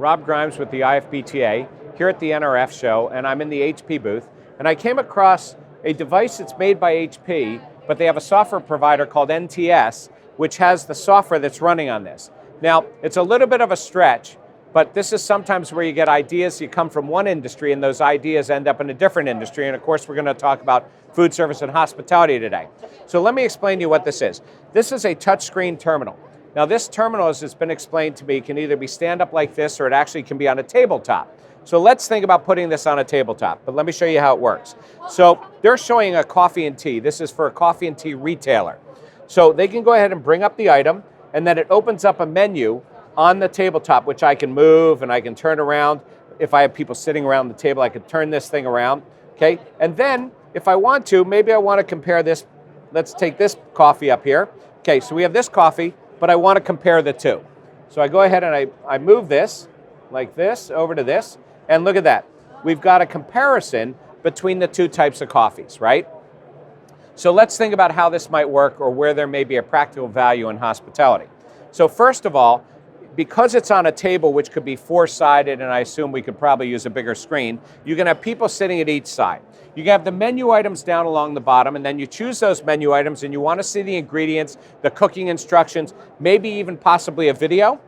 Rob Grimes with the IFBTA here at the NRF show, and I'm in the HP booth, and I came across a device that's made by HP, but they have a software provider called NTS, which has the software that's running on this. Now, it's a little bit of a stretch, but this is sometimes where you get ideas, you come from one industry and those ideas end up in a different industry, and of course we're going to talk about food service and hospitality today. So let me explain to you what this is. This is a touchscreen terminal. Now this terminal, as it's been explained to me, can either be stand up like this or it actually can be on a tabletop. So let's think about putting this on a tabletop, but let me show you how it works. So they're showing a coffee and tea. This is for a coffee and tea retailer. So they can go ahead and bring up the item, and then it opens up a menu on the tabletop, which I can move and I can turn around. If I have people sitting around the table, I could turn this thing around, okay? And then if I want to, maybe I want to compare this. Let's take this coffee up here. Okay, so we have this coffee, but I want to compare the two. So I go ahead and I move this, like this, over to this, and look at that. We've got a comparison between the two types of coffees, right? So let's think about how this might work or where there may be a practical value in hospitality. So first of all, because it's on a table which could be four-sided, and I assume we could probably use a bigger screen, you can have people sitting at each side. You can have the menu items down along the bottom, and then you choose those menu items and you want to see the ingredients, the cooking instructions, maybe even possibly a video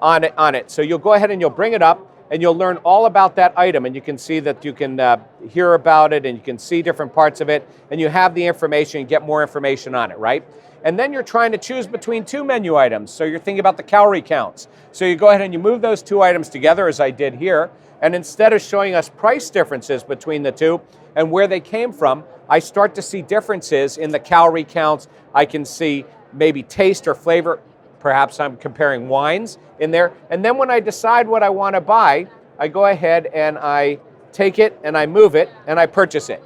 on it. So you'll go ahead and you'll bring it up and you'll learn all about that item, and you can see that you can hear about it and you can see different parts of it, and you have the information and get more information on it, right? And then you're trying to choose between two menu items. So you're thinking about the calorie counts. So you go ahead and you move those two items together, as I did here, and instead of showing us price differences between the two and where they came from, I start to see differences in the calorie counts. I can see maybe taste or flavor. Perhaps I'm comparing wines in there. And then when I decide what I want to buy, I go ahead and I take it and I move it and I purchase it.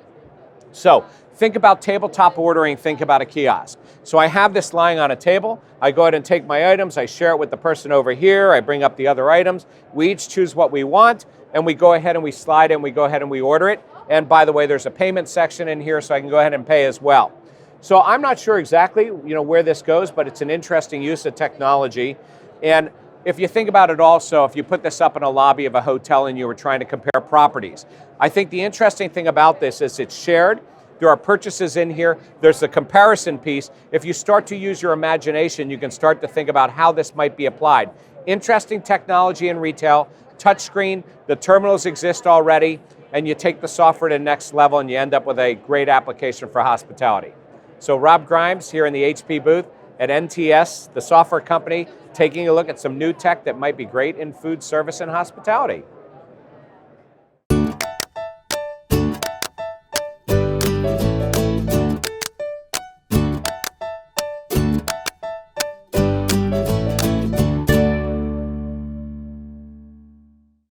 So think about tabletop ordering, think about a kiosk. So I have this lying on a table, I go ahead and take my items, I share it with the person over here, I bring up the other items, we each choose what we want, and we go ahead and we slide in, we go ahead and we order it. And by the way, there's a payment section in here so I can go ahead and pay as well. So I'm not sure exactly where this goes, but it's an interesting use of technology. And if you think about it also, if you put this up in a lobby of a hotel and you were trying to compare properties, I think the interesting thing about this is it's shared. There are purchases in here. There's the comparison piece. If you start to use your imagination, you can start to think about how this might be applied. Interesting technology in retail, touchscreen, the terminals exist already, and you take the software to the next level and you end up with a great application for hospitality. So Rob Grimes here in the HP booth at NTS, the software company, taking a look at some new tech that might be great in food service and hospitality.